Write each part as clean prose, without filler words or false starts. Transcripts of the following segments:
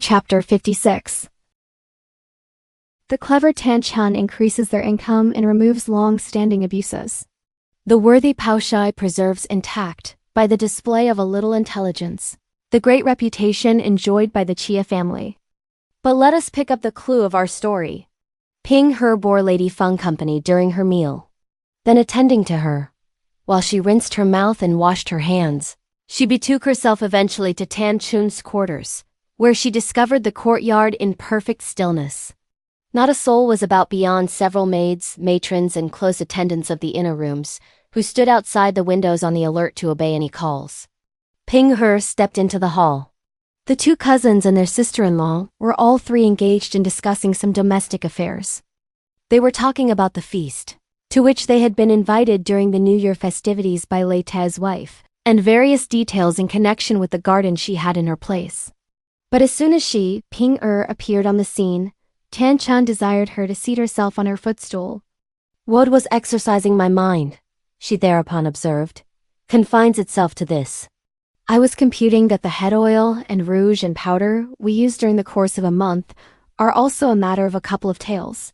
Chapter 56. The clever Tan-chan increases their income and removes long-standing abuses. The worthy Pao-ch'ai preserves intact, by the display of a little intelligence, the great reputation enjoyed by the Chia family. But let us pick up the clue of our story. Ping-her bore Lady Feng company during her meal. Then attending to her, while she rinsed her mouth and washed her hands, she betook herself eventually to Tan-chun's quarters, where she discovered the courtyard in perfect stillness. Not a soul was about beyond several maids, matrons, and close attendants of the inner rooms, who stood outside the windows on the alert to obey any calls. Ping-her stepped into the hall. The two cousins and their sister-in-law were all three engaged in discussing some domestic affairs. They were talking about the feast, to which they had been invited during the New Year festivities by Lei Te's wife, and various details in connection with the garden she had in her place. But as soon as she, Ping-er, appeared on the scene, Tan-chan desired her to seat herself on her footstool. "What was exercising my mind," she thereupon observed, "confines itself to this. I was computing that the head oil and rouge and powder we use during the course of a month are also a matter of a couple of taels.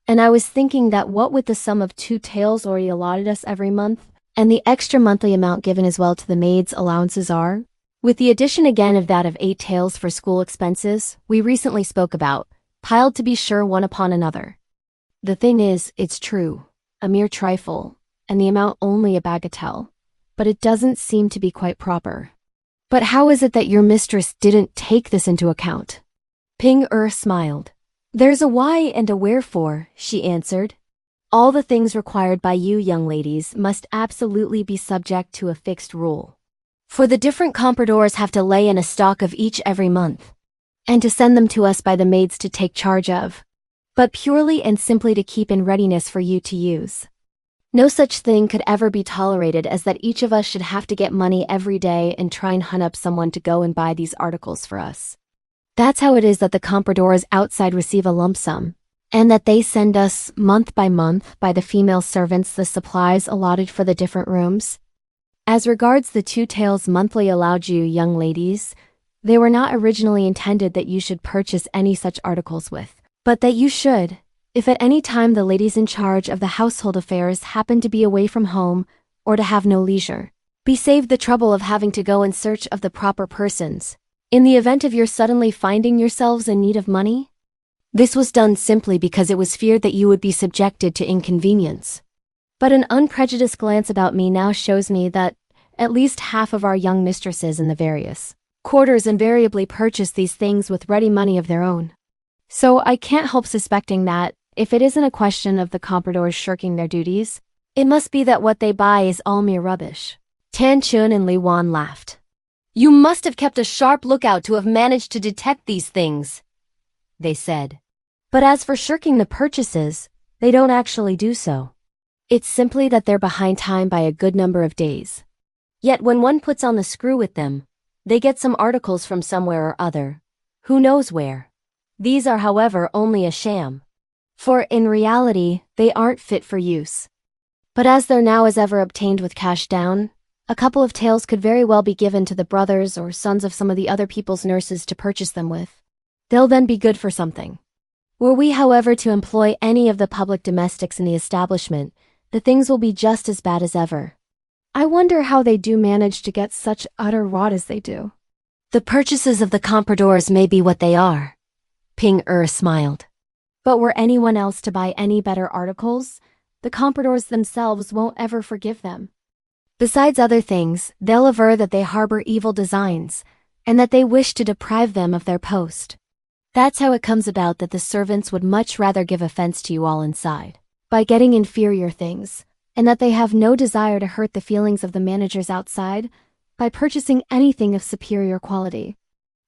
And I was thinking that what with the sum of 2 taels already allotted us every month, and the extra monthly amount given as well to the maids' allowances are, with the addition again of that of 8 taels for school expenses we recently spoke about, piled to be sure one upon another. The thing is, it's true, a mere trifle, and the amount only a bagatelle, but it doesn't seem to be quite proper. But how is it that your mistress didn't take this into account?" Ping-er smiled. "There's a why and a wherefore," she answered. "All the things required by you young ladies must absolutely be subject to a fixed rule. For the different compradors have to lay in a stock of each every month, and to send them to us by the maids to take charge of, but purely and simply to keep in readiness for you to use. No such thing could ever be tolerated as that each of us should have to get money every day and try and hunt up someone to go and buy these articles for us. That's how it is that the compradors outside receive a lump sum, and that they send us, month by the female servants the supplies allotted for the different rooms. As regards the 2 taels monthly allowed you young ladies, they were not originally intended that you should purchase any such articles with, but that you should, if at any time the ladies in charge of the household affairs happen to be away from home or to have no leisure, be saved the trouble of having to go in search of the proper persons, in the event of your suddenly finding yourselves in need of money. This was done simply because it was feared that you would be subjected to inconvenience. But an unprejudiced glance about me now shows me that at least half of our young mistresses in the various quarters invariably purchase these things with ready money of their own. So I can't help suspecting that, if it isn't a question of the compradors shirking their duties, it must be that what they buy is all mere rubbish." Tan-chun and Li Wan laughed. "You must have kept a sharp lookout to have managed to detect these things," they said. "But as for shirking the purchases, they don't actually do so. It's simply that they're behind time by a good number of days. Yet when one puts on the screw with them, they get some articles from somewhere or other, who knows where. These are, however, only a sham. For in reality, they aren't fit for use. But as they're now as ever obtained with cash down, a couple of taels could very well be given to the brothers or sons of some of the other people's nurses to purchase them with. They'll then be good for something. Were we, however, to employ any of the public domestics in the establishment, the things will be just as bad as ever. I wonder how they do manage to get such utter rot as they do." "The purchases of the compradors may be what they are," Ping-er smiled. "But were anyone else to buy any better articles, the compradors themselves won't ever forgive them. Besides other things, they'll aver that they harbor evil designs, and that they wish to deprive them of their post. That's how it comes about that the servants would much rather give offense to you all inside, by getting inferior things, and that they have no desire to hurt the feelings of the managers outside, by purchasing anything of superior quality.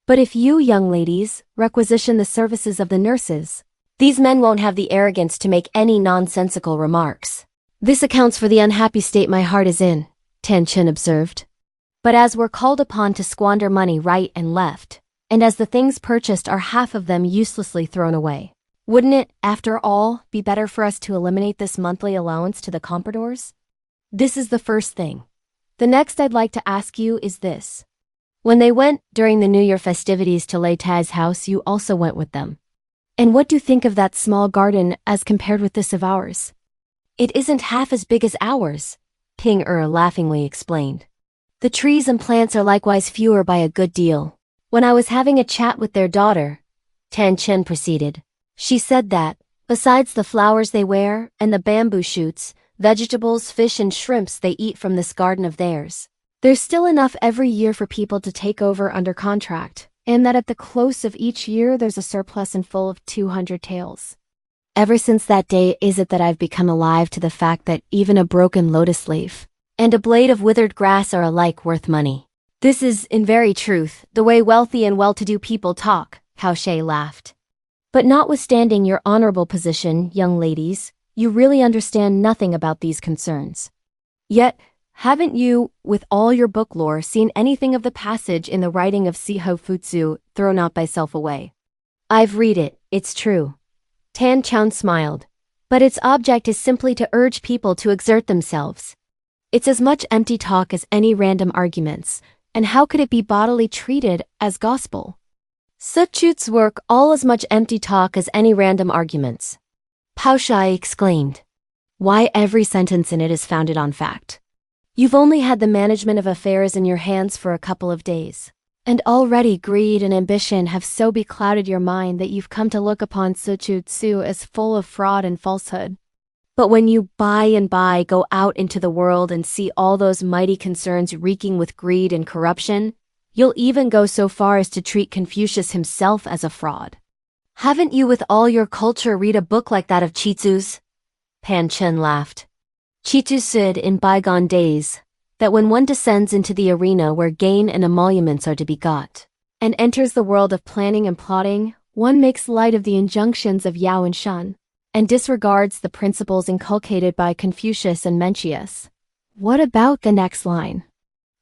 But if you, young ladies, requisition the services of the nurses, these men won't have the arrogance to make any nonsensical remarks. This accounts for the unhappy state my heart is in," Tan-chun observed. "But as we're called upon to squander money right and left, and as the things purchased are half of them uselessly thrown away, wouldn't it, after all, be better for us to eliminate this monthly allowance to the compradors? This is the first thing. The next I'd like to ask you is this. When they went during the New Year festivities to Lei Tai's house, you also went with them. And what do you think of that small garden as compared with this of ours? It isn't half as big as ours, Ping laughingly explained. The trees and plants are likewise fewer by a good deal. When I was having a chat with their daughter, Tan Chen proceeded, she said that, besides the flowers they wear and the bamboo shoots, vegetables, fish and shrimps they eat from this garden of theirs, there's still enough every year for people to take over under contract, and that at the close of each year there's a surplus and full of 200 taels. Ever since that day is it that I've become alive to the fact that even a broken lotus leaf and a blade of withered grass are alike worth money. This is, in very truth, the way wealthy and well-to-do people talk, Cao Xueqin laughed. But notwithstanding your honorable position, young ladies, you really understand nothing about these concerns. Yet, haven't you, with all your book lore, seen anything of the passage in the writing of Siho Futsu, throw not thyself away? I've read it, it's true. Tan Chen smiled. But its object is simply to urge people to exert themselves. It's as much empty talk as any random arguments, and how could it be bodily treated as gospel? Suchut's work all as much empty talk as any random arguments. Pao-ch'ai exclaimed. Why every sentence in it is founded on fact. You've only had the management of affairs in your hands for a couple of days, and already greed and ambition have so beclouded your mind that you've come to look upon Suchutsu as full of fraud and falsehood. But when you by and by go out into the world and see all those mighty concerns reeking with greed and corruption, you'll even go so far as to treat Confucius himself as a fraud. Haven't you with all your culture read a book like that of Chitsu's? Pan Chen laughed. Chitu said in bygone days that when one descends into the arena where gain and emoluments are to be got, and enters the world of planning and plotting, one makes light of the injunctions of Yao and Shan, and disregards the principles inculcated by Confucius and Mencius. What about the next line?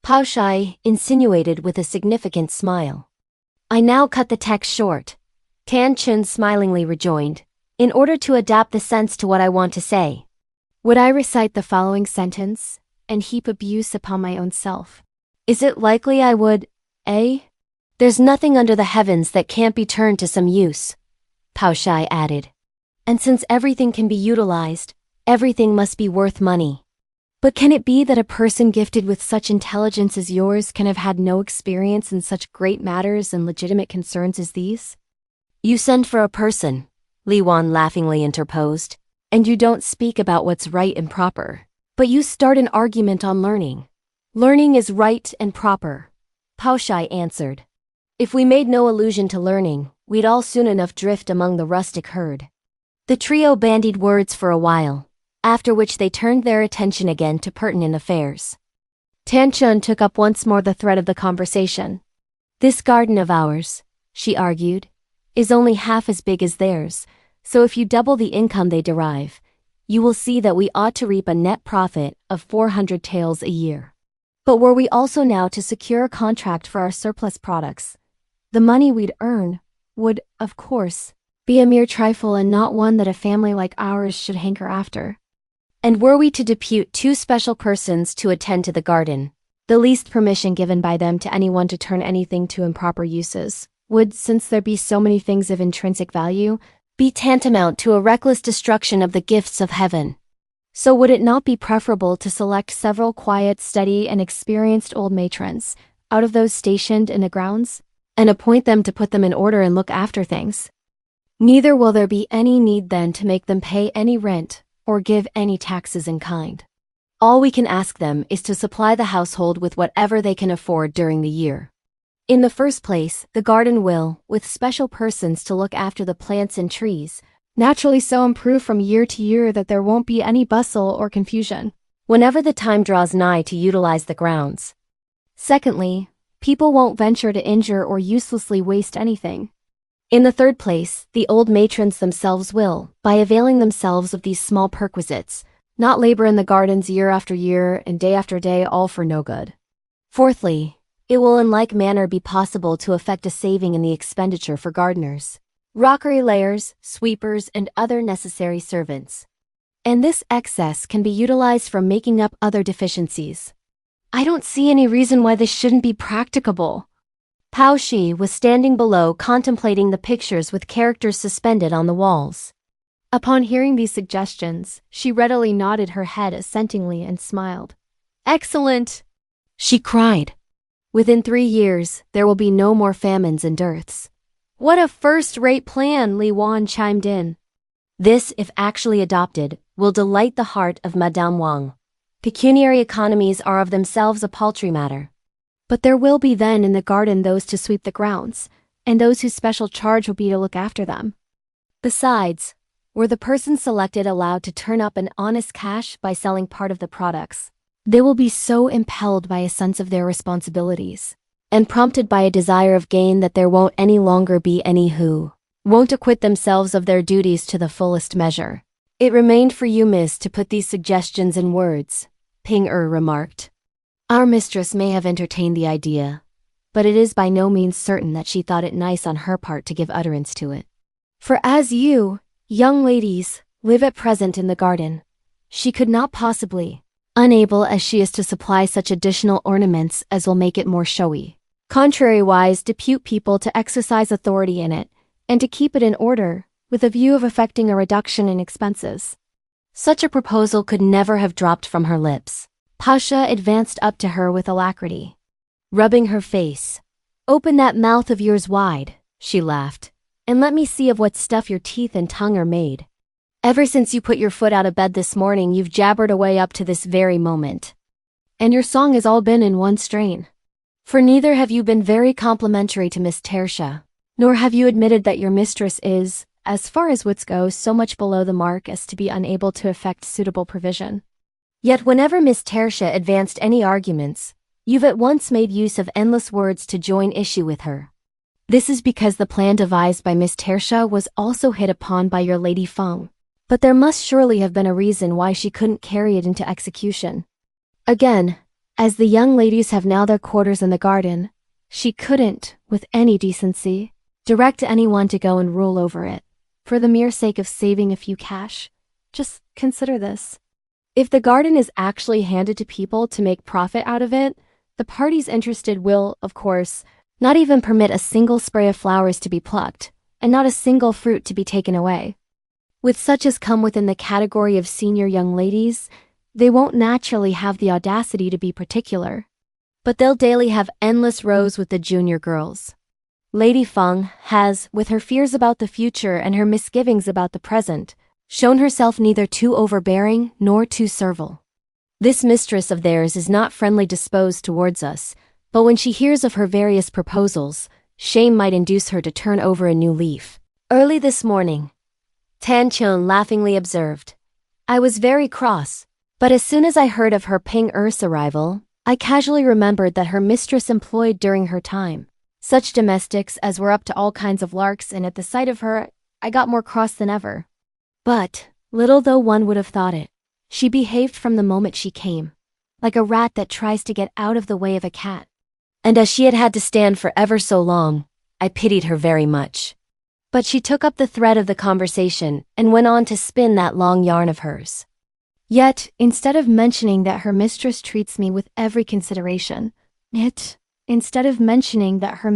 Pao-ch'ai insinuated with a significant smile. I now cut the text short. Tan Chen smilingly rejoined, in order to adapt the sense to what I want to say. Would I recite the following sentence and heap abuse upon my own self? Is it likely I would, eh? There's nothing under the heavens that can't be turned to some use, Pao-ch'ai added. And since everything can be utilized, everything must be worth money. But can it be that a person gifted with such intelligence as yours can have had no experience in such great matters and legitimate concerns as these? You send for a person, Li Wan laughingly interposed, and you don't speak about what's right and proper, but you start an argument on learning. Learning is right and proper, Pao-ch'ai answered. If we made no allusion to learning, we'd all soon enough drift among the rustic herd. The trio bandied words for a while, after which they turned their attention again to pertinent affairs. Tan Chen took up once more the thread of the conversation. This garden of ours, she argued, is only half as big as theirs, so if you double the income they derive, you will see that we ought to reap a net profit of 400 taels a year. But were we also now to secure a contract for our surplus products, the money we'd earn would, of course, be a mere trifle and not one that a family like ours should hanker after. And were we to depute 2 special persons to attend to the garden, the least permission given by them to anyone to turn anything to improper uses would, since there be so many things of intrinsic value, be tantamount to a reckless destruction of the gifts of heaven. So would it not be preferable to select several quiet, steady, and experienced old matrons, out of those stationed in the grounds, and appoint them to put them in order and look after things? Neither will there be any need then to make them pay any rent, or give any taxes in kind. All we can ask them is to supply the household with whatever they can afford during the year. In the first place, the garden will, with special persons to look after the plants and trees, naturally so improve from year to year that there won't be any bustle or confusion whenever the time draws nigh to utilize the grounds. Secondly, people won't venture to injure or uselessly waste anything. In the third place, the old matrons themselves will, by availing themselves of these small perquisites, not labor in the gardens year after year and day after day all for no good. Fourthly, it will in like manner be possible to effect a saving in the expenditure for gardeners, rockery layers, sweepers, and other necessary servants. And this excess can be utilized for making up other deficiencies. I don't see any reason why this shouldn't be practicable, Pao-ch'ai was standing below contemplating the pictures with characters suspended on the walls. Upon hearing these suggestions, she readily nodded her head assentingly and smiled. Excellent! She cried. Within 3 years, there will be no more famines and dearths. What a first-rate plan, Li Wan chimed in. This, if actually adopted, will delight the heart of Madame Wang. Pecuniary economies are of themselves a paltry matter. But there will be then in the garden those to sweep the grounds, and those whose special charge will be to look after them. Besides, were the persons selected allowed to turn up an honest cash by selling part of the products, they will be so impelled by a sense of their responsibilities, and prompted by a desire of gain that there won't any longer be any who won't acquit themselves of their duties to the fullest measure. It remained for you, miss, to put these suggestions in words, Ping-er remarked. Our mistress may have entertained the idea, but it is by no means certain that she thought it nice on her part to give utterance to it. For as you, young ladies, live at present in the garden, she could not possibly, unable as she is to supply such additional ornaments as will make it more showy, contrariwise depute people to exercise authority in it, and to keep it in order, with a view of effecting a reduction in expenses. Such a proposal could never have dropped from her lips. Pao-ch'ai advanced up to her with alacrity, rubbing her face. Open that mouth of yours wide, she laughed, and let me see of what stuff your teeth and tongue are made. Ever since you put your foot out of bed this morning, you've jabbered away up to this very moment. And your song has all been in one strain. For neither have you been very complimentary to Miss Tertia, nor have you admitted that your mistress is, as far as wits go, so much below the mark as to be unable to effect suitable provision. Yet whenever Miss Tertia advanced any arguments, you've at once made use of endless words to join issue with her. This is because the plan devised by Miss Tertia was also hit upon by your Lady Feng. But there must surely have been a reason why she couldn't carry it into execution. Again, as the young ladies have now their quarters in the garden, she couldn't, with any decency, direct anyone to go and rule over it, for the mere sake of saving a few cash. Just consider this. If the garden is actually handed to people to make profit out of it, the parties interested will, of course, not even permit a single spray of flowers to be plucked, and not a single fruit to be taken away. With such as come within the category of senior young ladies, they won't naturally have the audacity to be particular. But they'll daily have endless rows with the junior girls. Lady Feng has, with her fears about the future and her misgivings about the present, shown herself neither too overbearing nor too servile. This mistress of theirs is not friendly disposed towards us, but when she hears of her various proposals, shame might induce her to turn over a new leaf. Early this morning, Tan Chun laughingly observed, I was very cross, but as soon as I heard of her Ping-er's arrival, I casually remembered that her mistress employed during her time such domestics as were up to all kinds of larks, and at the sight of her, I got more cross than ever. But, little though one would have thought it, she behaved from the moment she came, like a rat that tries to get out of the way of a cat. And as she had had to stand for ever so long, I pitied her very much. But she took up the thread of the conversation and went on to spin that long yarn of hers. Yet, instead of mentioning that her mistress treats me with every consideration, instead of mentioning that her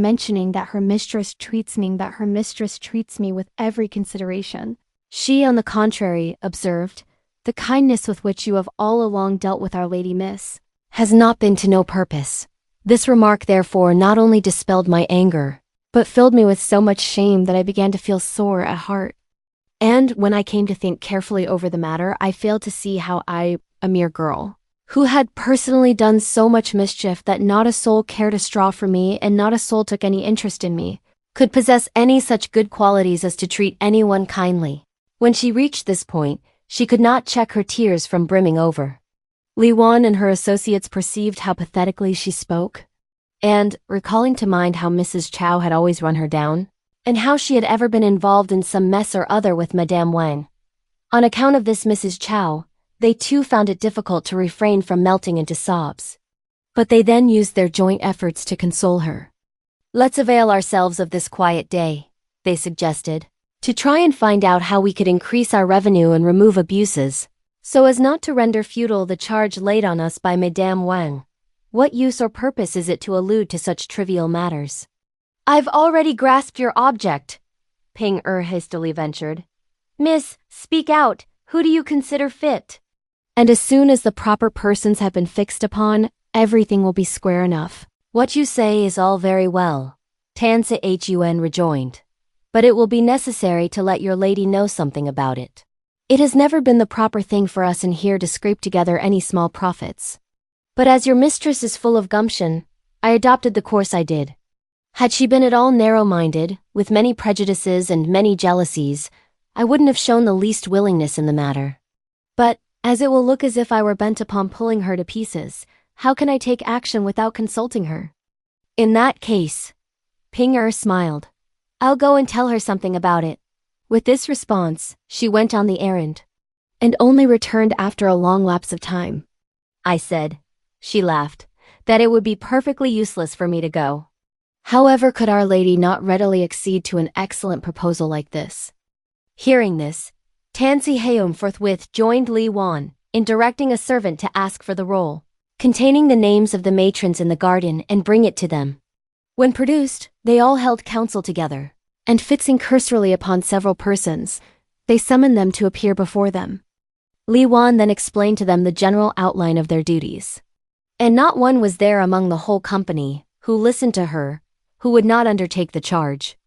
mistress treats me with every consideration, she, on the contrary, observed, the kindness with which you have all along dealt with our Lady Miss has not been to no purpose. This remark, therefore, not only dispelled my anger, but filled me with so much shame that I began to feel sore at heart. And when I came to think carefully over the matter, I failed to see how I, a mere girl, who had personally done so much mischief that not a soul cared a straw for me and not a soul took any interest in me, could possess any such good qualities as to treat anyone kindly. When she reached this point, she could not check her tears from brimming over. Li Wan and her associates perceived how pathetically she spoke, and, recalling to mind how Mrs. Chow had always run her down, and how she had ever been involved in some mess or other with Madame Wang, on account of this Mrs. Chow, they too found it difficult to refrain from melting into sobs. But they then used their joint efforts to console her. Let's avail ourselves of this quiet day, they suggested, to try and find out how we could increase our revenue and remove abuses, so as not to render futile the charge laid on us by Madame Wang. What use or purpose is it to allude to such trivial matters? I've already grasped your object, Ping hastily ventured. Miss, speak out. Who do you consider fit? And as soon as the proper persons have been fixed upon, everything will be square enough. What you say is all very well, Hun rejoined. But it will be necessary to let your lady know something about it. It has never been the proper thing for us in here to scrape together any small profits. But as your mistress is full of gumption, I adopted the course I did. Had she been at all narrow-minded, with many prejudices and many jealousies, I wouldn't have shown the least willingness in the matter. But, as it will look as if I were bent upon pulling her to pieces, how can I take action without consulting her? In that case, Ping smiled. I'll go and tell her something about it. With this response, she went on the errand, and only returned after a long lapse of time. I said, she laughed, that it would be perfectly useless for me to go. However could Our Lady not readily accede to an excellent proposal like this? Hearing this, Tansy Heum forthwith joined Li Wan in directing a servant to ask for the roll, containing the names of the matrons in the garden and bring it to them. When produced, they all held council together, and fixing cursorily upon several persons, they summoned them to appear before them. Li Wan then explained to them the general outline of their duties. And not one was there among the whole company who listened to her, who would not undertake the charge.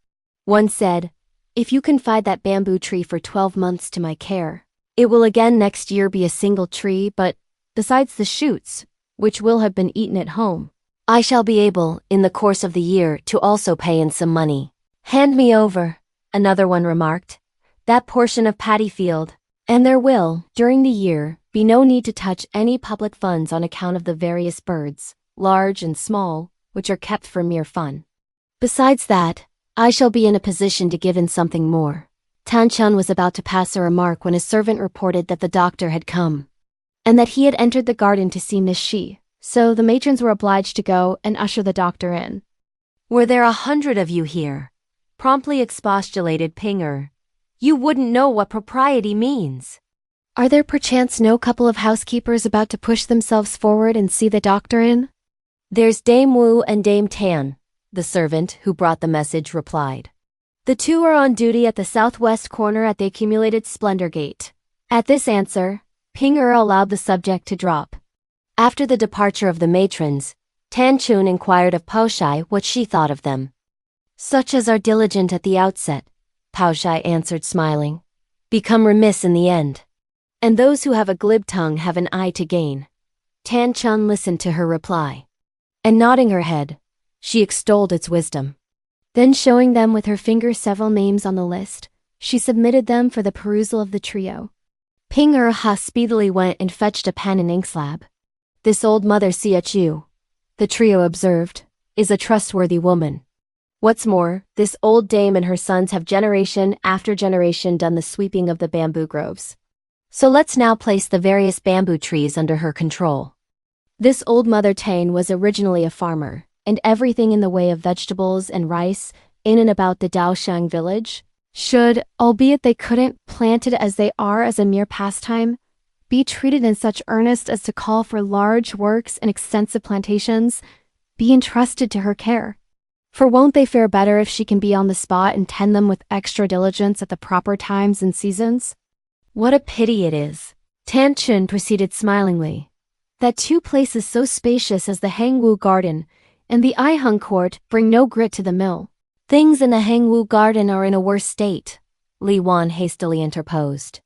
One said, If you confide that bamboo tree for 12 months to my care, it will again next year be a single tree, but, besides the shoots, which will have been eaten at home, I shall be able, in the course of the year, to also pay in some money. Hand me over, another one remarked, that portion of paddy field, and there will, during the year, be no need to touch any public funds on account of the various birds, large and small, which are kept for mere fun. Besides that, I shall be in a position to give in something more. Tan Chun was about to pass a remark when a servant reported that the doctor had come, and that he had entered the garden to see Miss Shi, so the matrons were obliged to go and usher the doctor in. Were there 100 of you here? Promptly expostulated Ping. You wouldn't know what propriety means. Are there perchance no couple of housekeepers about to push themselves forward and see the doctor in? There's Dame Wu and Dame Tan, the servant who brought the message replied. The two are on duty at the southwest corner at the accumulated splendor gate. At this answer, Ping allowed the subject to drop. After the departure of the matrons, Tan Chun inquired of Pao-ch'ai what she thought of them. Such as are diligent at the outset, Pao-ch'ai answered smiling, become remiss in the end. And those who have a glib tongue have an eye to gain. Tan Chun listened to her reply, and nodding her head, she extolled its wisdom. Then showing them with her finger several names on the list, she submitted them for the perusal of the trio. Ping speedily went and fetched a pen and inkslab. This old mother Xiachu, the trio observed, is a trustworthy woman. What's more, this old dame and her sons have generation after generation done the sweeping of the bamboo groves. So let's now place the various bamboo trees under her control. This old Mother Tang was originally a farmer, and everything in the way of vegetables and rice in and about the Daoshang village should, albeit they couldn't, planted as they are as a mere pastime, be treated in such earnest as to call for large works and extensive plantations, be entrusted to her care. For won't they fare better if she can be on the spot and tend them with extra diligence at the proper times and seasons? What a pity it is, Tan Chun proceeded smilingly, that two places so spacious as the Hangwu Garden and the Aihung Court bring no grit to the mill. Things in the Hangwu Garden are in a worse state, Li Wan hastily interposed.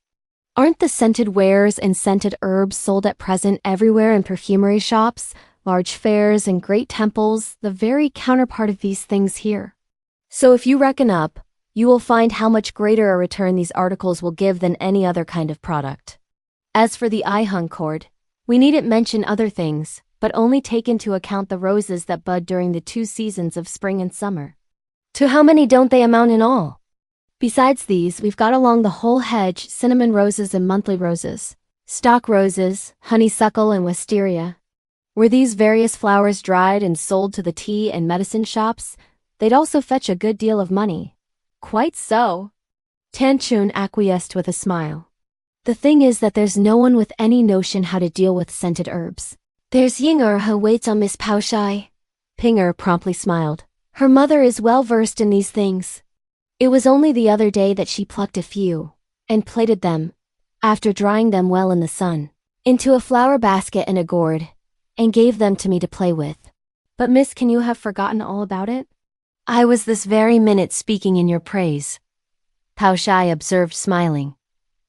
Aren't the scented wares and scented herbs sold at present everywhere in perfumery shops, large fairs and great temples, the very counterpart of these things here? So if you reckon up, you will find how much greater a return these articles will give than any other kind of product. As for the Aihung Court, we needn't mention other things, but only take into account the roses that bud during the 2 seasons of spring and summer. To how many don't they amount in all? Besides these, we've got along the whole hedge cinnamon roses and monthly roses, stock roses, honeysuckle and wisteria. Were these various flowers dried and sold to the tea and medicine shops, they'd also fetch a good deal of money. Quite so, Tan Chun acquiesced with a smile. The thing is that there's no one with any notion how to deal with scented herbs. There's Ying who waits on Miss Pao-ch'ai. Ping promptly smiled, Her mother is well versed in these things. It was only the other day that she plucked a few and plaited them, after drying them well in the sun, into a flower basket and a gourd, and gave them to me to play with. But miss, can you have forgotten all about it? I was this very minute speaking in your praise, Pao-ch'ai observed smiling.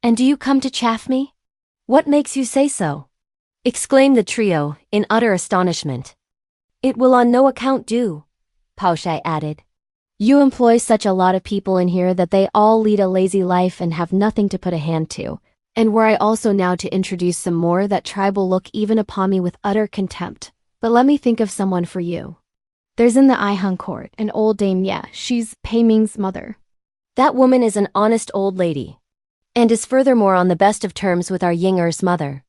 And do you come to chaff me? What makes you say so? Exclaimed the trio, in utter astonishment. It will on no account do, Pao-ch'ai added. You employ such a lot of people in here that they all lead a lazy life and have nothing to put a hand to. And were I also now to introduce some more, that tribe will look even upon me with utter contempt. But let me think of someone for you. There's in the Ihun court an old dame, yeah, she's Pei Ming's mother. That woman is an honest old lady, and is furthermore on the best of terms with our Ying-er's mother.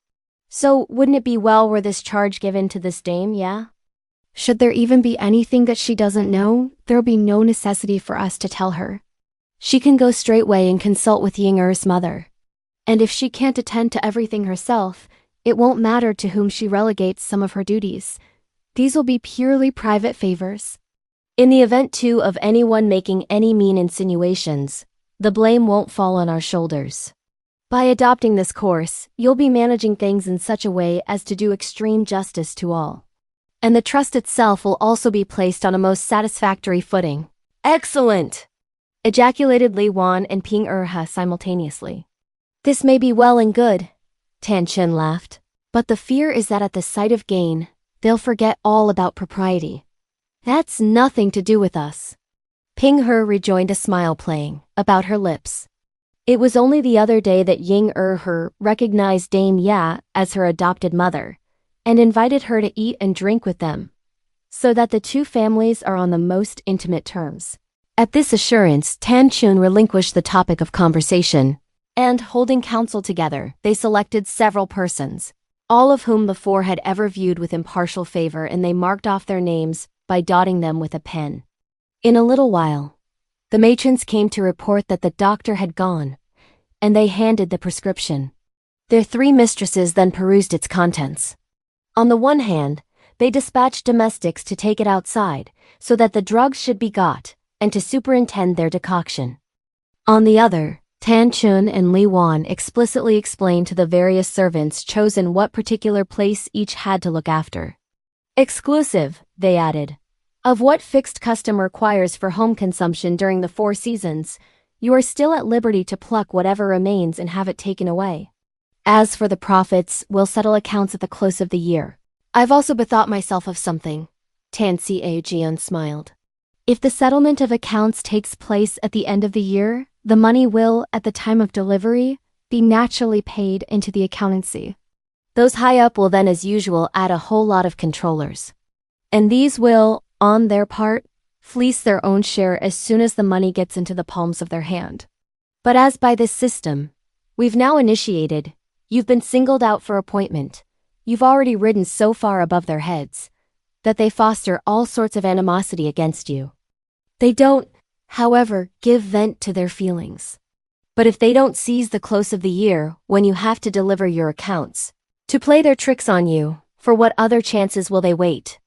So wouldn't it be well were this charge given to this dame, yeah? Should there even be anything that she doesn't know, there'll be no necessity for us to tell her. She can go straightway and consult with Ying-er's mother. And if she can't attend to everything herself, it won't matter to whom she relegates some of her duties. These will be purely private favors. In the event, too, of anyone making any mean insinuations, the blame won't fall on our shoulders. By adopting this course, you'll be managing things in such a way as to do extreme justice to all. And the trust itself will also be placed on a most satisfactory footing. Excellent! Ejaculated Li Wan and Ping Erha simultaneously. This may be well and good, Tan Chen laughed, but the fear is that at the sight of gain, they'll forget all about propriety. That's nothing to do with us. Ping He rejoined, a smile playing about her lips. It was only the other day that Ying-er recognized Dame Ya as her adopted mother, and invited her to eat and drink with them, so that the two families are on the most intimate terms. At this assurance, Tan Chun relinquished the topic of conversation, and holding counsel together, they selected several persons, all of whom the four had ever viewed with impartial favor, and they marked off their names by dotting them with a pen. In a little while, the matrons came to report that the doctor had gone, and they handed the prescription. Their three mistresses then perused its contents. On the one hand, they dispatched domestics to take it outside, so that the drugs should be got, and to superintend their decoction. On the other, Tan Chun and Li Wan explicitly explained to the various servants chosen what particular place each had to look after. Exclusive, they added, of what fixed custom requires for home consumption during the 4 seasons, you are still at liberty to pluck whatever remains and have it taken away. As for the profits, we'll settle accounts at the close of the year. I've also bethought myself of something. Tan Jian smiled. If the settlement of accounts takes place at the end of the year, the money will, at the time of delivery, be naturally paid into the accountancy. Those high up will then, as usual, add a whole lot of controllers. And these will, on their part, fleece their own share as soon as the money gets into the palms of their hand. But as by this system we've now initiated, you've been singled out for appointment, you've already ridden so far above their heads that they foster all sorts of animosity against you. They don't, however, give vent to their feelings. But if they don't seize the close of the year, when you have to deliver your accounts, to play their tricks on you, for what other chances will they wait?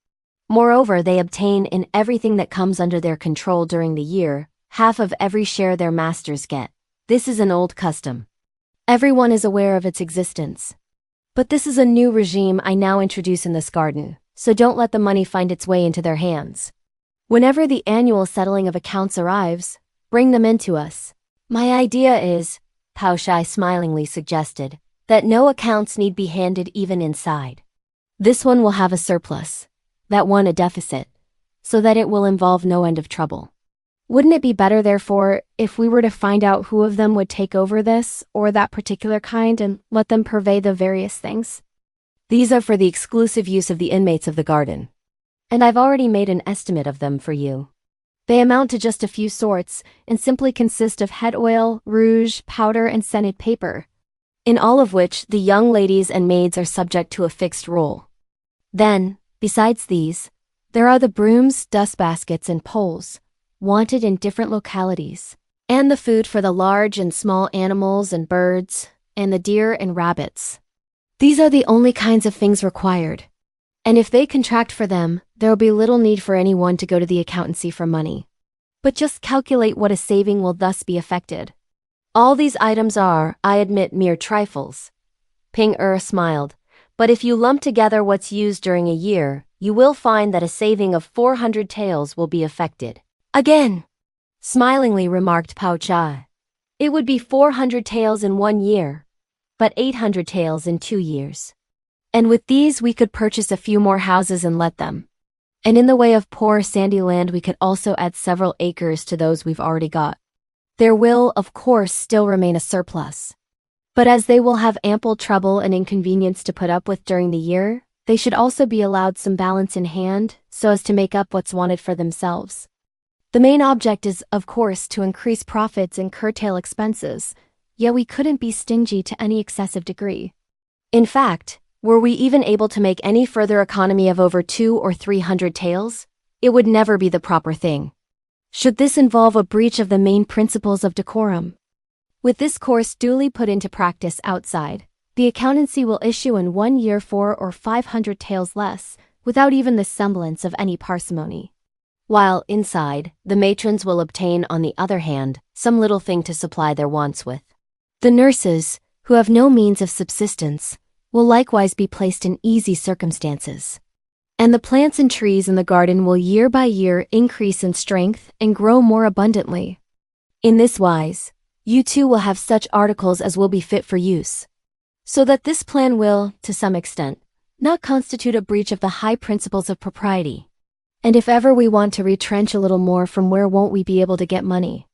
Moreover, they obtain in everything that comes under their control during the year, half of every share their masters get. This is an old custom. Everyone is aware of its existence. But this is a new regime I now introduce in this garden, so don't let the money find its way into their hands. Whenever the annual settling of accounts arrives, bring them in to us. My idea is, Pao-ch'ai smilingly suggested, that no accounts need be handed even inside. This one will have a surplus, that one a deficit, so that it will involve no end of trouble. Wouldn't it be better, therefore, if we were to find out who of them would take over this or that particular kind and let them purvey the various things? These are for the exclusive use of the inmates of the garden, and I've already made an estimate of them for you. They amount to just a few sorts and simply consist of head oil, rouge, powder, and scented paper, in all of which the young ladies and maids are subject to a fixed rule. Then, besides these, there are the brooms, dust baskets, and poles, wanted in different localities, and the food for the large and small animals and birds, and the deer and rabbits. These are the only kinds of things required. And if they contract for them, there will be little need for anyone to go to the accountancy for money. But just calculate what a saving will thus be affected. All these items are, I admit, mere trifles. Ping smiled. But if you lump together what's used during a year, you will find that a saving of 400 taels will be affected. Again, smilingly remarked Pao-ch'ai. It would be 400 taels in 1 year, but 800 taels in 2 years. And with these we could purchase a few more houses and let them. And in the way of poor sandy land we could also add several acres to those we've already got. There will, of course, still remain a surplus. But as they will have ample trouble and inconvenience to put up with during the year, they should also be allowed some balance in hand so as to make up what's wanted for themselves. The main object is, of course, to increase profits and curtail expenses, yet we couldn't be stingy to any excessive degree. In fact, were we even able to make any further economy of over 200 or 300 taels, it would never be the proper thing. Should this involve a breach of the main principles of decorum? With this course duly put into practice outside, the accountancy will issue in 1 year 400 or 500 taels less, without even the semblance of any parsimony. While, inside, the matrons will obtain, on the other hand, some little thing to supply their wants with. The nurses, who have no means of subsistence, will likewise be placed in easy circumstances. And the plants and trees in the garden will year by year increase in strength and grow more abundantly. In this wise, you too will have such articles as will be fit for use. So that this plan will, to some extent, not constitute a breach of the high principles of propriety. And if ever we want to retrench a little more from where won't we be able to get money?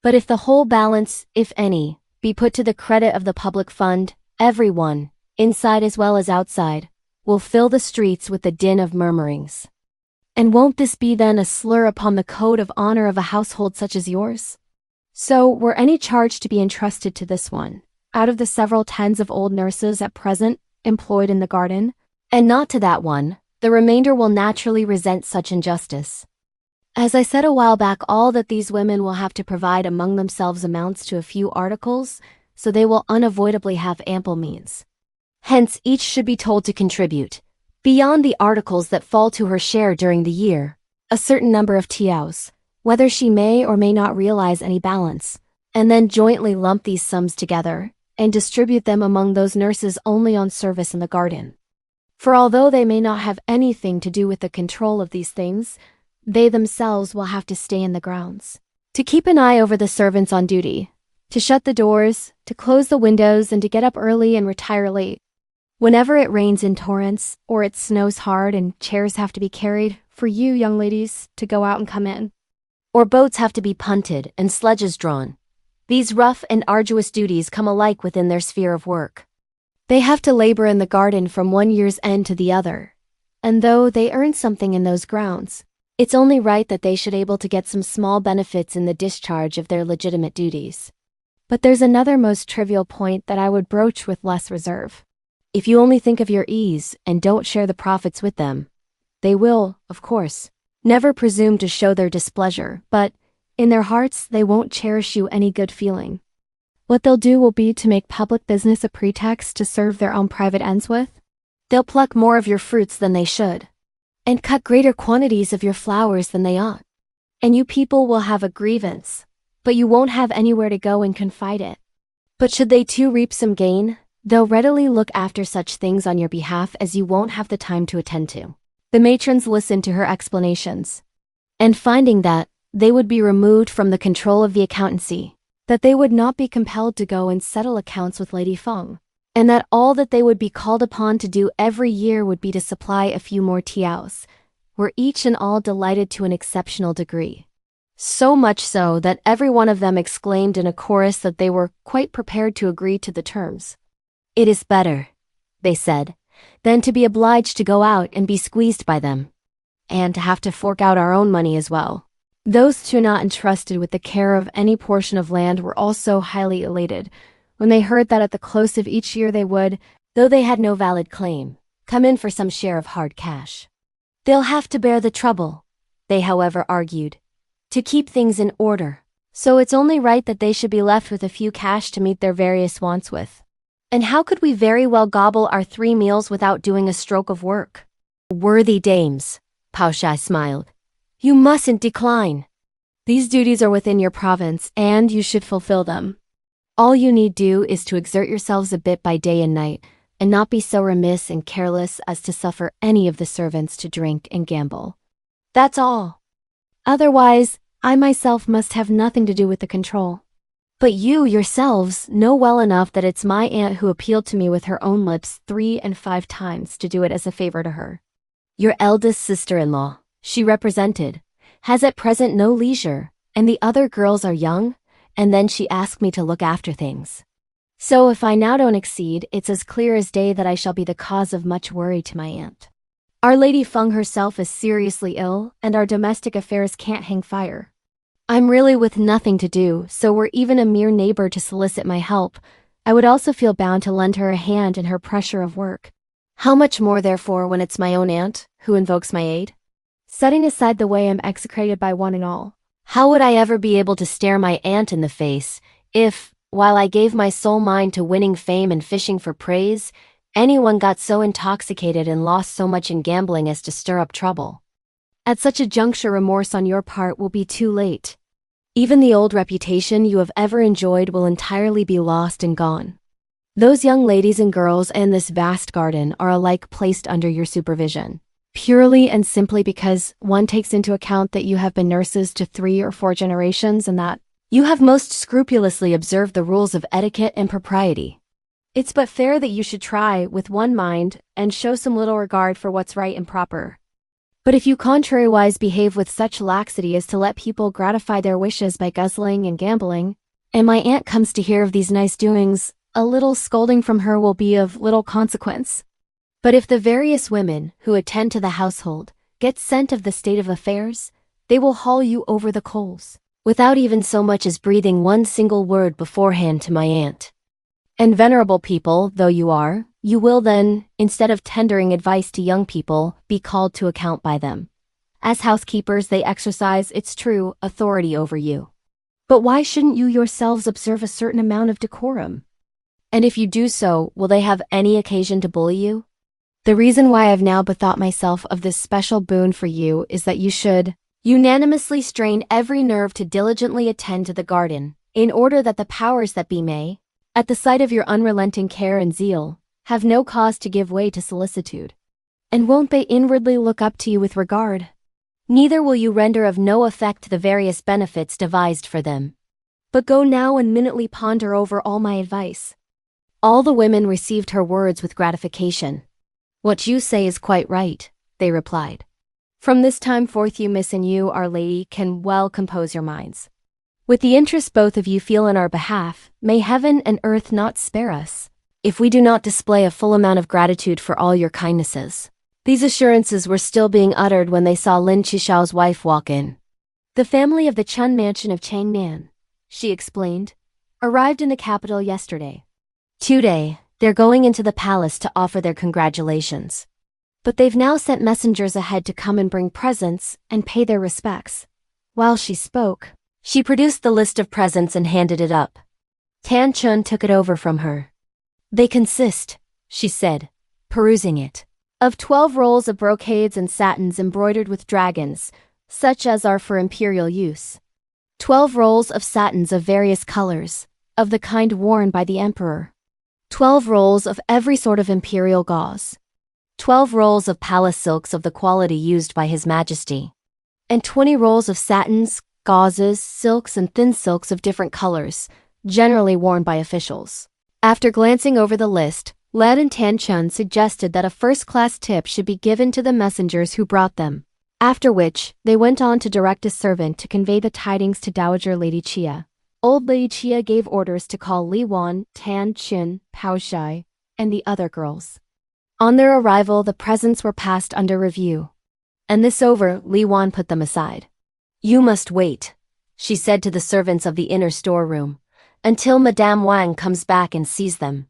But if the whole balance, if any, be put to the credit of the public fund, everyone, inside as well as outside, will fill the streets with the din of murmurings. And won't this be then a slur upon the code of honor of a household such as yours? So, were any charge to be entrusted to this one, out of the several tens of old nurses at present employed in the garden, and not to that one, the remainder will naturally resent such injustice. As I said a while back, all that these women will have to provide among themselves amounts to a few articles, so they will unavoidably have ample means. Hence, each should be told to contribute, beyond the articles that fall to her share during the year, a certain number of taels, whether she may or may not realize any balance, and then jointly lump these sums together, and distribute them among those nurses only on service in the garden. For although they may not have anything to do with the control of these things, they themselves will have to stay in the grounds, to keep an eye over the servants on duty, to shut the doors, to close the windows, and to get up early and retire late. Whenever it rains in torrents, or it snows hard and chairs have to be carried, for you, young ladies, to go out and come in. Or boats have to be punted and sledges drawn. These rough and arduous duties come alike within their sphere of work. They have to labor in the garden from 1 year's end to the other, and though they earn something in those grounds, it's only right that they should able to get some small benefits in the discharge of their legitimate duties. But there's another most trivial point that I would broach with less reserve. If you only think of your ease and don't share the profits with them, they will, of course, never presume to show their displeasure, but, in their hearts, they won't cherish you any good feeling. What they'll do will be to make public business a pretext to serve their own private ends with. They'll pluck more of your fruits than they should, and cut greater quantities of your flowers than they ought. And you people will have a grievance, but you won't have anywhere to go and confide it. But should they too reap some gain, they'll readily look after such things on your behalf as you won't have the time to attend to. The matrons listened to her explanations, and finding that they would be removed from the control of the accountancy, that they would not be compelled to go and settle accounts with Lady Feng, and that all that they would be called upon to do every year would be to supply a few more taels, were each and all delighted to an exceptional degree. So much so that every one of them exclaimed in a chorus that they were quite prepared to agree to the terms. It is better, they said, than to be obliged to go out and be squeezed by them, and to have to fork out our own money as well. Those two not entrusted with the care of any portion of land were also highly elated when they heard that at the close of each year they would, though they had no valid claim, come in for some share of hard cash. They'll have to bear the trouble, they however argued, to keep things in order, so it's only right that they should be left with a few cash to meet their various wants with. And how could we very well gobble our 3 meals without doing a stroke of work? Worthy dames, Pao-ch'ai smiled. You mustn't decline. These duties are within your province, and you should fulfill them. All you need do is to exert yourselves a bit by day and night, and not be so remiss and careless as to suffer any of the servants to drink and gamble. That's all. Otherwise, I myself must have nothing to do with the control. But you yourselves know well enough that it's my aunt who appealed to me with her own lips 3 and 5 times to do it as a favor to her. Your eldest sister-in-law, she represented, has at present no leisure, and the other girls are young, and then she asked me to look after things. So if I now don't exceed, it's as clear as day that I shall be the cause of much worry to my aunt. Our Lady Feng herself is seriously ill, and our domestic affairs can't hang fire. I'm really with nothing to do, so were even a mere neighbor to solicit my help, I would also feel bound to lend her a hand in her pressure of work. How much more, therefore, when it's my own aunt who invokes my aid? Setting aside the way I'm execrated by one and all, how would I ever be able to stare my aunt in the face if, while I gave my sole mind to winning fame and fishing for praise, anyone got so intoxicated and lost so much in gambling as to stir up trouble? At such a juncture, remorse on your part will be too late. Even the old reputation you have ever enjoyed will entirely be lost and gone. Those young ladies and girls and this vast garden are alike placed under your supervision, purely and simply because one takes into account that you have been nurses to 3 or 4 generations and that you have most scrupulously observed the rules of etiquette and propriety. It's but fair that you should try, with one mind, and show some little regard for what's right and proper. But if you contrariwise behave with such laxity as to let people gratify their wishes by guzzling and gambling, and my aunt comes to hear of these nice doings, a little scolding from her will be of little consequence. But if the various women who attend to the household get scent of the state of affairs, they will haul you over the coals, without even so much as breathing one single word beforehand to my aunt. And venerable people though you are, you will then, instead of tendering advice to young people, be called to account by them. As housekeepers, they exercise, it's true, authority over you. But why shouldn't you yourselves observe a certain amount of decorum? And if you do so, will they have any occasion to bully you? The reason why I've now bethought myself of this special boon for you is that you should unanimously strain every nerve to diligently attend to the garden, in order that the powers that be may, at the sight of your unrelenting care and zeal, have no cause to give way to solicitude. And won't they inwardly look up to you with regard? Neither will you render of no effect the various benefits devised for them. But go now and minutely ponder over all my advice. All the women received her words with gratification. What you say is quite right, they replied. From this time forth you, miss, and you, our lady, can well compose your minds. With the interest both of you feel in our behalf, may heaven and earth not spare us, if we do not display a full amount of gratitude for all your kindnesses. These assurances were still being uttered when they saw Lin Chishao's wife walk in. The family of the Chun mansion of Changnan, she explained, arrived in the capital yesterday. Today, they're going into the palace to offer their congratulations. But they've now sent messengers ahead to come and bring presents and pay their respects. While she spoke, she produced the list of presents and handed it up. Tan Chun took it over from her. They consist, she said, perusing it, of 12 rolls of brocades and satins embroidered with dragons, such as are for imperial use. 12 rolls of satins of various colors, of the kind worn by the emperor. 12 rolls of every sort of imperial gauze. 12 rolls of palace silks of the quality used by His Majesty. And 20 rolls of satins, gauzes, silks and thin silks of different colors, generally worn by officials. After glancing over the list, Led and Tan Chun suggested that a first-class tip should be given to the messengers who brought them, after which they went on to direct a servant to convey the tidings to Dowager Lady Chia. Old Lady Chia gave orders to call Li Wan, Tan Chun, Pao-ch'ai, and the other girls. On their arrival, the presents were passed under review. And this over, Li Wan put them aside. You must wait, she said to the servants of the inner storeroom, until Madame Wang comes back and sees them.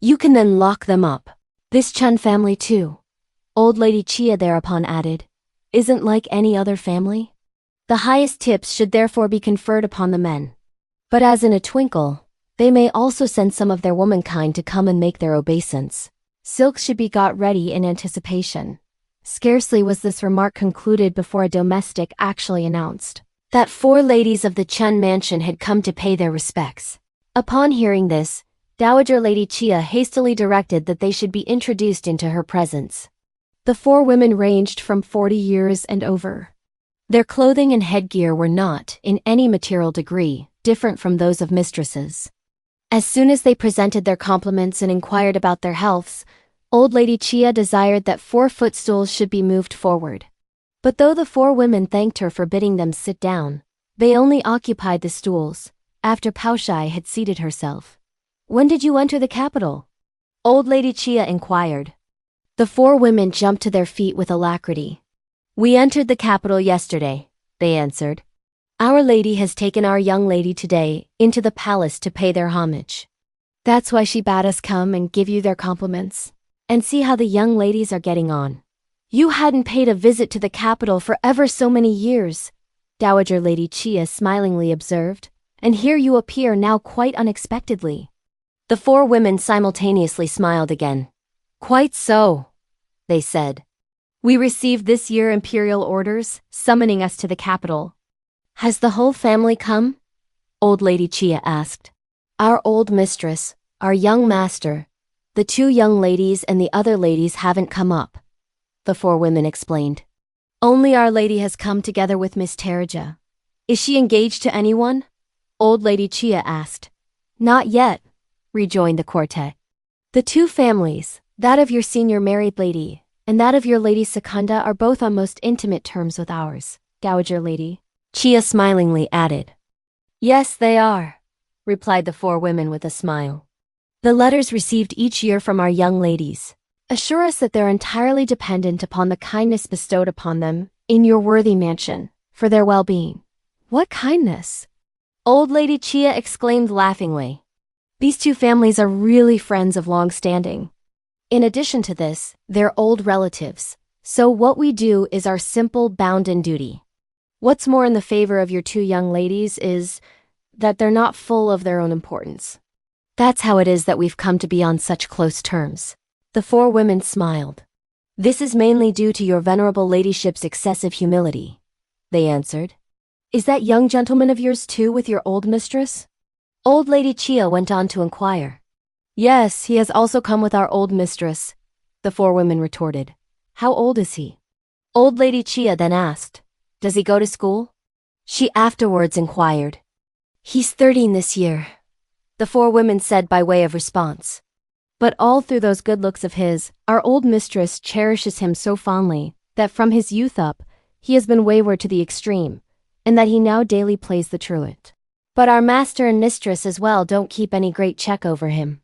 You can then lock them up. This Chun family too, Old Lady Chia thereupon added, isn't like any other family. The highest tips should therefore be conferred upon the men. But as in a twinkle, they may also send some of their womankind to come and make their obeisance. Silks should be got ready in anticipation. Scarcely was this remark concluded before a domestic actually announced that 4 ladies of the Chun mansion had come to pay their respects. Upon hearing this, Dowager Lady Chia hastily directed that they should be introduced into her presence. The 4 women ranged from 40 years and over. Their clothing and headgear were not, in any material degree, different from those of mistresses. As soon as they presented their compliments and inquired about their healths, old Lady Chia desired that 4 footstools should be moved forward. But though the 4 women thanked her for bidding them sit down, they only occupied the stools, after Pao-ch'ai had seated herself. "When did you enter the capital?" Old Lady Chia inquired. The 4 women jumped to their feet with alacrity. "We entered the capital yesterday," they answered. "Our lady has taken our young lady today into the palace to pay their homage. That's why she bade us come and give you their compliments, and see how the young ladies are getting on. You hadn't paid a visit to the capital for ever so many years," Dowager Lady Chia smilingly observed, "and here you appear now quite unexpectedly." The 4 women simultaneously smiled again. "Quite so," they said. "We received this year imperial orders, summoning us to the capital." "Has the whole family come?" Old Lady Chia asked. "Our old mistress, our young master, the 2 young ladies and the other ladies haven't come up," the 4 women explained. "Only our lady has come together with Miss Terija." "Is she engaged to anyone?" Old Lady Chia asked. "Not yet," rejoined the quartet. "The 2 families, that of your senior married lady, and that of your Lady Secunda are both on most intimate terms with ours, Dowager Lady," Chia smilingly added. "Yes, they are," replied the 4 women with a smile. "The letters received each year from our young ladies assure us that they're entirely dependent upon the kindness bestowed upon them in your worthy mansion for their well-being." "What kindness?" Old Lady Chia exclaimed laughingly. "These 2 families are really friends of long standing. In addition to this, they're old relatives, so what we do is our simple bounden duty. What's more in the favor of your 2 young ladies is that they're not full of their own importance. That's how it is that we've come to be on such close terms." The 4 women smiled. "This is mainly due to your venerable ladyship's excessive humility," they answered. "Is that young gentleman of yours too with your old mistress?" Old Lady Chia went on to inquire. "Yes, he has also come with our old mistress," the 4 women retorted. "How old is he?" Old Lady Chia then asked, "Does he go to school?" She afterwards inquired. "He's 13 this year," the 4 women said by way of response. "But all through those good looks of his, our old mistress cherishes him so fondly that from his youth up, he has been wayward to the extreme, and that he now daily plays the truant. But our master and mistress as well don't keep any great check over him.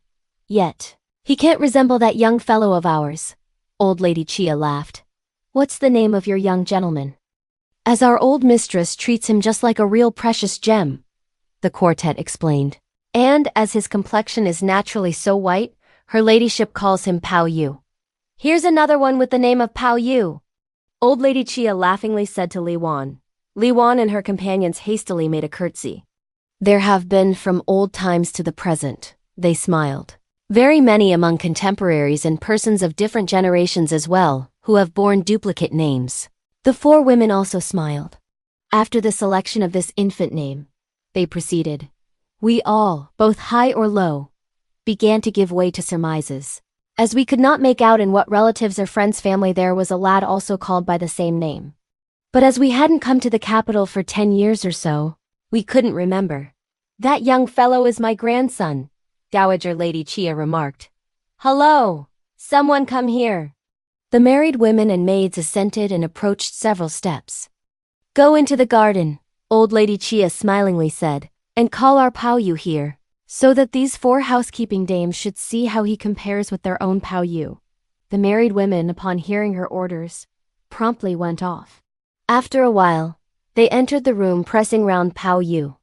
Yet, he can't resemble that young fellow of ours." Old Lady Chia laughed. "What's the name of your young gentleman?" "As our old mistress treats him just like a real precious gem," the quartet explained. "And as his complexion is naturally so white, her ladyship calls him Baoyu." "Here's another one with the name of Baoyu," Old Lady Chia laughingly said to Li Wan. Li Wan and her companions hastily made a curtsy. "There have been from old times to the present," they smiled, "very many among contemporaries and persons of different generations as well, who have borne duplicate names." The 4 women also smiled. "After the selection of this infant name," they proceeded, "we all, both high or low, began to give way to surmises, as we could not make out in what relatives or friends' family there was a lad also called by the same name. But as we hadn't come to the capital for 10 years or so, we couldn't remember." "That young fellow is my grandson," Dowager Lady Chia remarked. "Hello! Someone come here." The married women and maids assented and approached several steps. "Go into the garden," Old Lady Chia smilingly said, "and call our Baoyu here, so that these 4 housekeeping dames should see how he compares with their own Baoyu." The married women, upon hearing her orders, promptly went off. After a while, they entered the room pressing round Baoyu.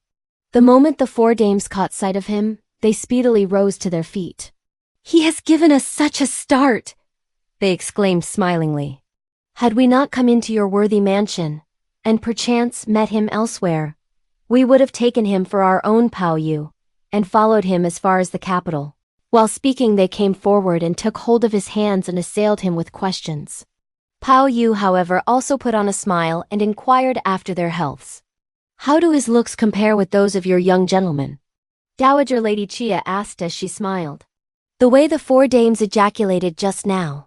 The moment the 4 dames caught sight of him, they speedily rose to their feet. "He has given us such a start!" they exclaimed smilingly. "Had we not come into your worthy mansion, and perchance met him elsewhere, we would have taken him for our own Baoyu, and followed him as far as the capital." While speaking, they came forward and took hold of his hands and assailed him with questions. Pao-Yu, however, also put on a smile and inquired after their healths. How do his looks compare with those of your young gentleman? Dowager Lady Chia asked as she smiled. The way the four dames ejaculated just now,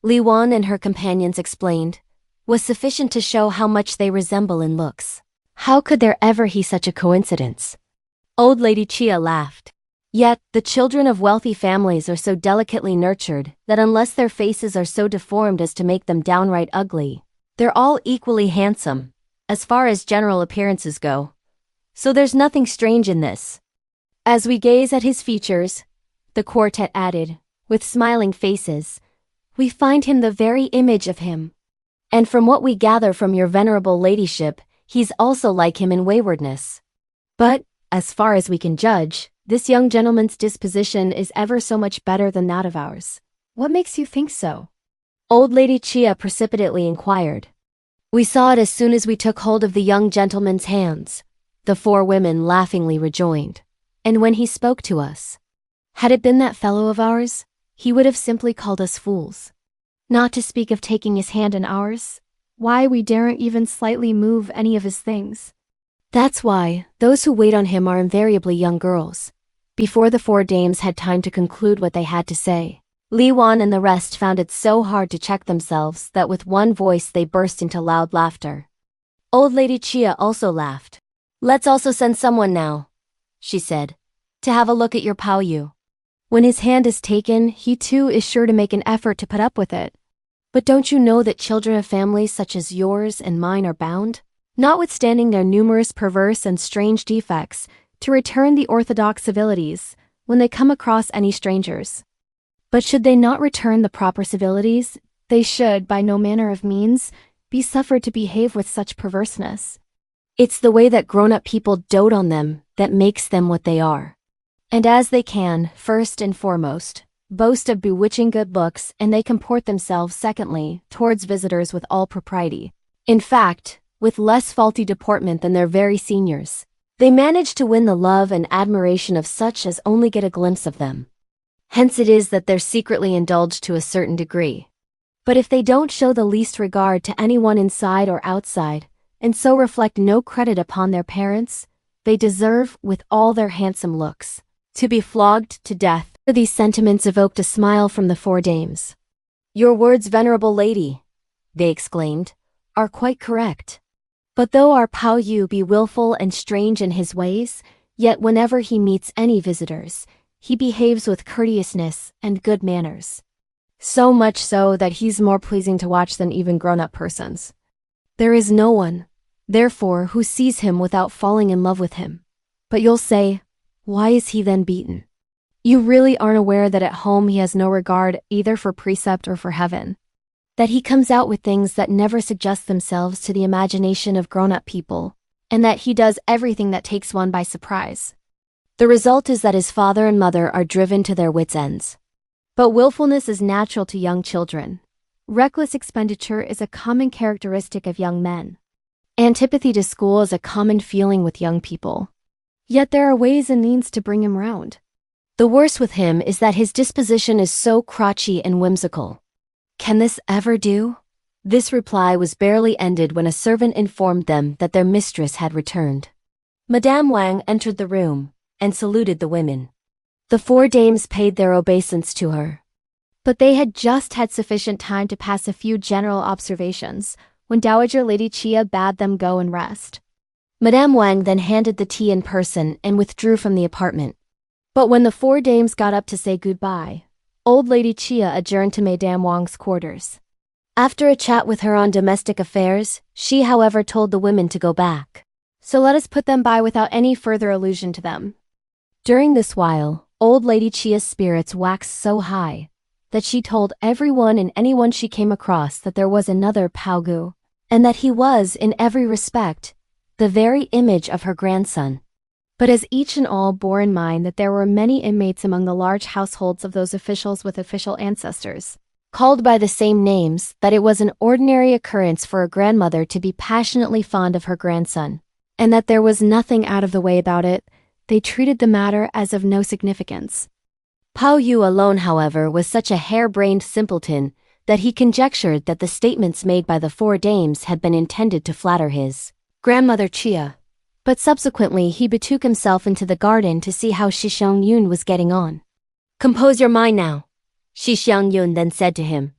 Li Wan and her companions explained, was sufficient to show how much they resemble in looks. How could there ever be such a coincidence? Old Lady Chia laughed. Yet, the children of wealthy families are so delicately nurtured that unless their faces are so deformed as to make them downright ugly, they're all equally handsome, as far as general appearances go. So there's nothing strange in this. As we gaze at his features, the quartet added, with smiling faces, we find him the very image of him. And from what we gather from your venerable ladyship, he's also like him in waywardness. But, as far as we can judge, this young gentleman's disposition is ever so much better than that of ours. What makes you think so? Old Lady Chia precipitately inquired. We saw it as soon as we took hold of the young gentleman's hands, the four women laughingly rejoined. And when he spoke to us, had it been that fellow of ours, he would have simply called us fools. Not to speak of taking his hand in ours. Why, we daren't even slightly move any of his things. That's why those who wait on him are invariably young girls. Before the four dames had time to conclude what they had to say, Li Wan and the rest found it so hard to check themselves that with one voice they burst into loud laughter. Old Lady Chia also laughed. Let's also send someone now, she said, to have a look at your Baoyu. When his hand is taken, he too is sure to make an effort to put up with it. But don't you know that children of families such as yours and mine are bound, notwithstanding their numerous perverse and strange defects, to return the orthodox civilities when they come across any strangers? But should they not return the proper civilities, they should, by no manner of means, be suffered to behave with such perverseness. It's the way that grown-up people dote on them that makes them what they are. And as they can, first and foremost, boast of bewitching good looks, and they comport themselves, secondly, towards visitors with all propriety. In fact, with less faulty deportment than their very seniors, they manage to win the love and admiration of such as only get a glimpse of them. Hence it is that they're secretly indulged to a certain degree. But if they don't show the least regard to anyone inside or outside, and so reflect no credit upon their parents, they deserve, with all their handsome looks, to be flogged to death. These sentiments evoked a smile from the four dames. Your words, venerable lady, they exclaimed, are quite correct. But though our Baoyu be willful and strange in his ways, yet whenever he meets any visitors, he behaves with courteousness and good manners. So much so that he's more pleasing to watch than even grown-up persons. There is no one, therefore, who sees him without falling in love with him. But you'll say, why is he then beaten? You really aren't aware that at home he has no regard either for precept or for heaven. That he comes out with things that never suggest themselves to the imagination of grown-up people, and that he does everything that takes one by surprise. The result is that his father and mother are driven to their wits' ends. But willfulness is natural to young children. Reckless expenditure is a common characteristic of young men. Antipathy to school is a common feeling with young people. Yet there are ways and means to bring him round. The worst with him is that his disposition is so crotchety and whimsical. Can this ever do? This reply was barely ended when a servant informed them that their mistress had returned. Madame Wang entered the room and saluted the women. The four dames paid their obeisance to her. But they had just had sufficient time to pass a few general observations when Dowager Lady Chia bade them go and rest. Madame Wang then handed the tea in person and withdrew from the apartment. But when the four dames got up to say goodbye, old Lady Chia adjourned to Madame Wang's quarters. After a chat with her on domestic affairs, she however told the women to go back. So let us put them by without any further allusion to them. During this while, old Lady Chia's spirits waxed so high that she told everyone and anyone she came across that there was another Baoyu, and that he was, in every respect, the very image of her grandson. But as each and all bore in mind that there were many inmates among the large households of those officials with official ancestors, called by the same names, that it was an ordinary occurrence for a grandmother to be passionately fond of her grandson, and that there was nothing out of the way about it, they treated the matter as of no significance. Baoyu alone, however, was such a hair-brained simpleton that he conjectured that the statements made by the four dames had been intended to flatter his grandmother Chia. But subsequently he betook himself into the garden to see how Xiangyun was getting on. "Compose your mind now," Xiangyun then said to him,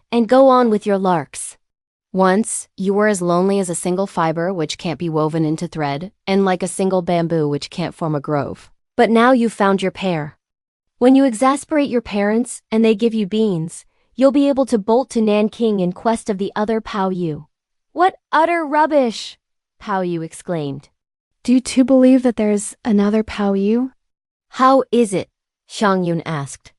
"and go on with your larks. Once, you were as lonely as a single fiber which can't be woven into thread, and like a single bamboo which can't form a grove. But now you've found your pair. When you exasperate your parents and they give you beans, you'll be able to bolt to Nanking in quest of the other Baoyu." "What utter rubbish!" Baoyu exclaimed. Do you too believe that there's another Baoyu? "How is it," Xiangyun asked,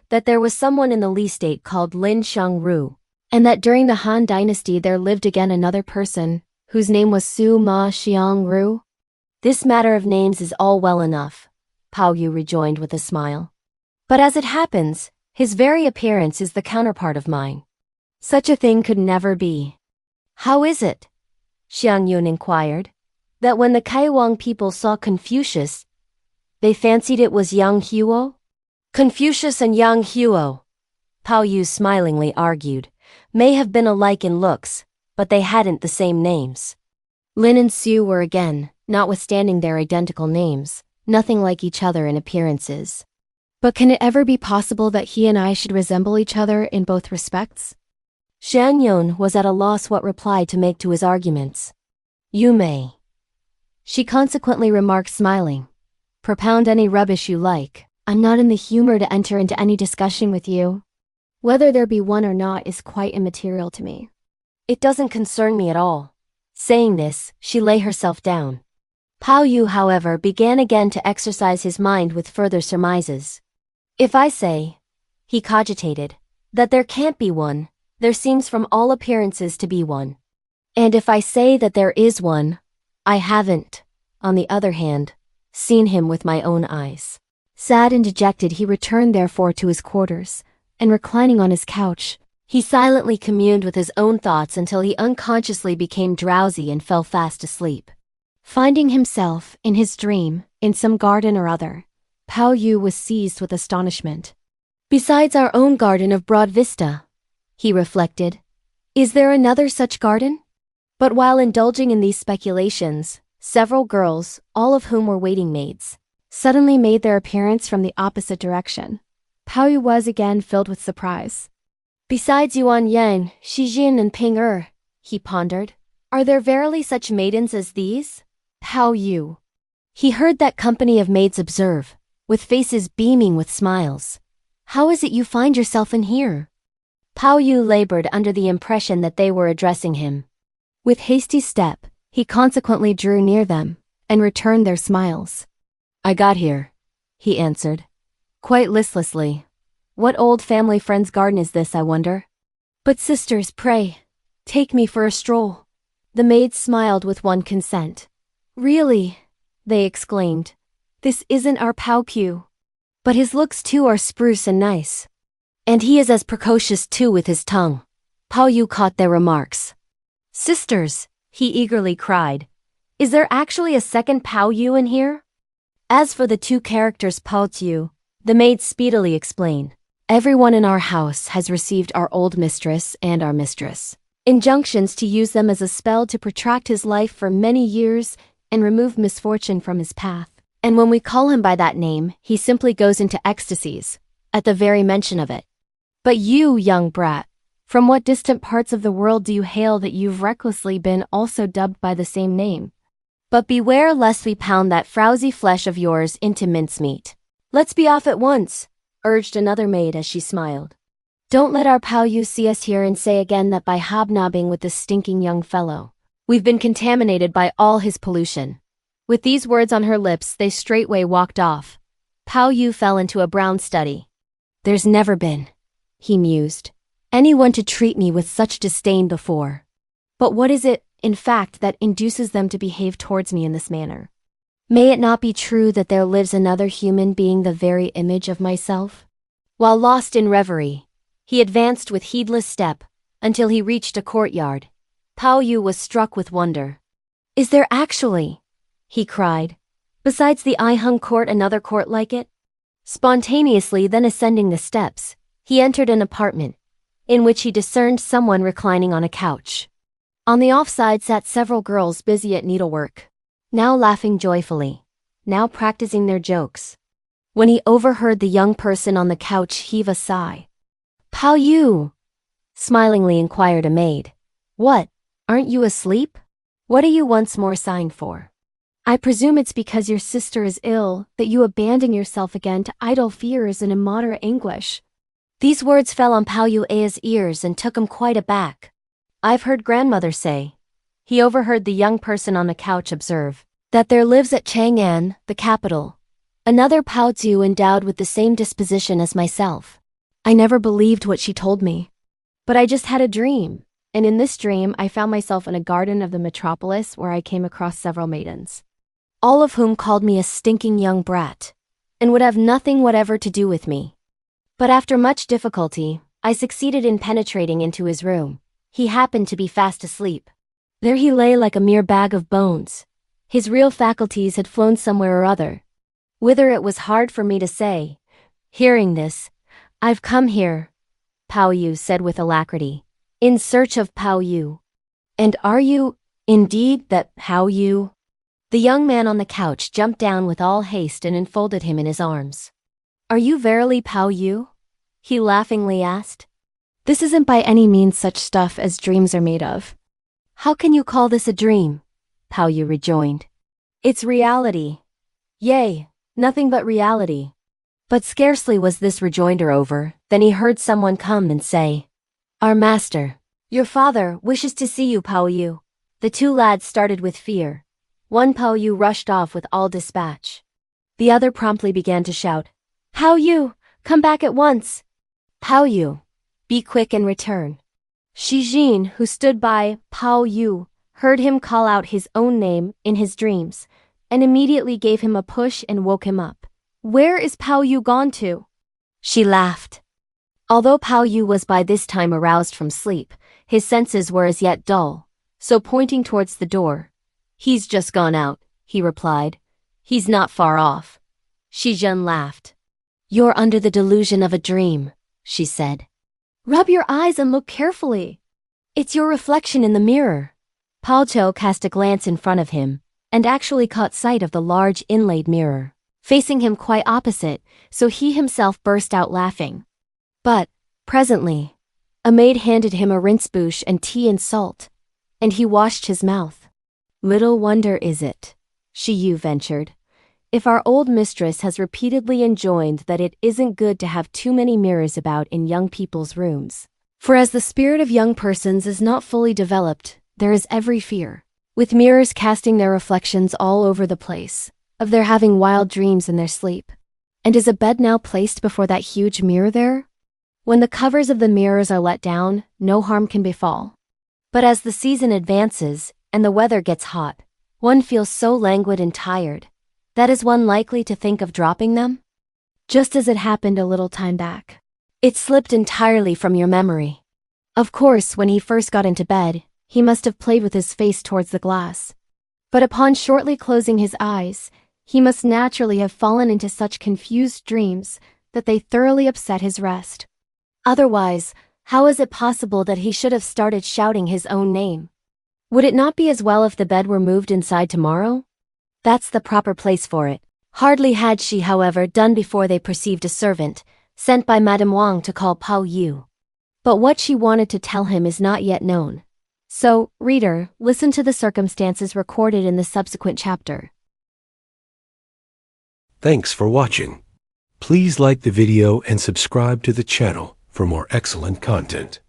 "that there was someone in the Li state called Lin Xiangru, and that during the Han dynasty there lived again another person, whose name was Su Ma Xiangru?" "This matter of names is all well enough," Baoyu rejoined with a smile. "But as it happens, his very appearance is the counterpart of mine. Such a thing could never be." "How is it," Xiangyun inquired, "that when the Kaiwang people saw Confucius, they fancied it was Yang Huo?" "Confucius and Yang Huo," Baoyu smilingly argued, "may have been alike in looks, but they hadn't the same names." Lin and Su were again, notwithstanding their identical names, nothing like each other in appearances. But can it ever be possible that he and I should resemble each other in both respects? Xiangyun was at a loss what reply to make to his arguments. "You may," she consequently remarked, smiling. "Propound any rubbish you like. I'm not in the humor to enter into any discussion with you. Whether there be one or not is quite immaterial to me." "It doesn't concern me at all." Saying this, she lay herself down. Baoyu, however, began again to exercise his mind with further surmises. "If I say," he cogitated, "that there can't be one, there seems from all appearances to be one. And if I say that there is one, I haven't, on the other hand, seen him with my own eyes." Sad and dejected, he returned therefore to his quarters, and reclining on his couch, he silently communed with his own thoughts until he unconsciously became drowsy and fell fast asleep. Finding himself, in his dream, in some garden or other, Baoyu was seized with astonishment. "Besides our own garden of Broad Vista," he reflected, "is there another such garden?" But while indulging in these speculations, several girls, all of whom were waiting maids, suddenly made their appearance from the opposite direction. Baoyu was again filled with surprise. "Besides Yuan Yan, Shijin and Ping Er," he pondered, "are there verily such maidens as these?" "Baoyu," he heard that company of maids observe, with faces beaming with smiles, "how is it you find yourself in here?" Baoyu labored under the impression that they were addressing him. With hasty step, he consequently drew near them, and returned their smiles. "I got here," he answered, quite listlessly. "What old family friend's garden is this, I wonder? But sisters, pray, take me for a stroll." The maids smiled with one consent. "Really," they exclaimed, "this isn't our Pao-ch'ai. But his looks too are spruce and nice. And he is as precocious too with his tongue." Baoyu caught their remarks. "Sisters," he eagerly cried, "is there actually a second Baoyu in here?" As for the two characters Pao-ch'ai, the maid speedily explained. "Everyone in our house has received our old mistress and our mistress injunctions to use them as a spell to protract his life for many years and remove misfortune from his path. And when we call him by that name, he simply goes into ecstasies at the very mention of it. But you, young brat, from what distant parts of the world do you hail that you've recklessly been also dubbed by the same name? But beware lest we pound that frowsy flesh of yours into mincemeat." "Let's be off at once," urged another maid as she smiled. "Don't let our Baoyu see us here and say again that by hobnobbing with this stinking young fellow, we've been contaminated by all his pollution." With these words on her lips, they straightway walked off. Baoyu fell into a brown study. "There's never been," he mused, "anyone to treat me with such disdain before. But what is it, in fact, that induces them to behave towards me in this manner? May it not be true that there lives another human being the very image of myself?" While lost in reverie, he advanced with heedless step until he reached a courtyard. Baoyu was struck with wonder. "Is there actually," he cried, "besides the I-hung court another court like it?" Spontaneously then ascending the steps, he entered an apartment, in which he discerned someone reclining on a couch. On the offside sat several girls busy at needlework, now laughing joyfully, now practicing their jokes. When he overheard the young person on the couch heave a sigh, "Baoyu," smilingly inquired a maid. "What, aren't you asleep? What are you once more sighing for?" "I presume it's because your sister is ill that you abandon yourself again to idle fears and immoderate anguish." These words fell on Baoyu's ears and took him quite aback. "I've heard grandmother say," he overheard the young person on the couch observe, "that there lives at Chang'an, the capital, another Baoyu endowed with the same disposition as myself." I never believed what she told me. But I just had a dream, and in this dream I found myself in a garden of the metropolis where I came across several maidens, all of whom called me a stinking young brat, and would have nothing whatever to do with me. But after much difficulty, I succeeded in penetrating into his room. He happened to be fast asleep. There he lay like a mere bag of bones. His real faculties had flown somewhere or other, whither it was hard for me to say. Hearing this, "I've come here," Baoyu said with alacrity, "in search of Baoyu." "And are you, indeed, that Baoyu?" The young man on the couch jumped down with all haste and enfolded him in his arms. "Are you verily Baoyu?" he laughingly asked. "This isn't by any means such stuff as dreams are made of." "How can you call this a dream?" Baoyu rejoined. "It's reality. Yea, nothing but reality." But scarcely was this rejoinder over, than he heard someone come and say, "Our master, your father, wishes to see you, Baoyu." The two lads started with fear. One Baoyu rushed off with all dispatch. The other promptly began to shout, "Baoyu, come back at once! Baoyu, be quick and return." Shijin, who stood by Baoyu, heard him call out his own name in his dreams, and immediately gave him a push and woke him up. "Where is Baoyu gone to?" She laughed. Although Baoyu was by this time aroused from sleep, his senses were as yet dull, so pointing towards the door, "He's just gone out," he replied. "He's not far off." Shijin laughed. "You're under the delusion of a dream," she said. "Rub your eyes and look carefully." "It's your reflection in the mirror." Pao-ch'ai cast a glance in front of him, and actually caught sight of the large inlaid mirror, facing him quite opposite, so he himself burst out laughing. But, presently, a maid handed him a rinse-bouche and tea and salt, and he washed his mouth. "Little wonder is it," Chia ventured, "if our old mistress has repeatedly enjoined that it isn't good to have too many mirrors about in young people's rooms. For as the spirit of young persons is not fully developed, there is every fear, with mirrors casting their reflections all over the place, of their having wild dreams in their sleep." "And is a bed now placed before that huge mirror there? When the covers of the mirrors are let down, no harm can befall." "But as the season advances, and the weather gets hot, one feels so languid and tired, that is one likely to think of dropping them?" "Just as it happened a little time back." "It slipped entirely from your memory." "Of course, when he first got into bed, he must have played with his face towards the glass. But upon shortly closing his eyes, he must naturally have fallen into such confused dreams that they thoroughly upset his rest." "Otherwise, how is it possible that he should have started shouting his own name? Would it not be as well if the bed were moved inside tomorrow? That's the proper place for it." Hardly had she, however, done before they perceived a servant, sent by Madame Wang to call Baoyu. But what she wanted to tell him is not yet known. So, reader, listen to the circumstances recorded in the subsequent chapter. Thanks for watching. Please like the video and subscribe to the channel for more excellent content.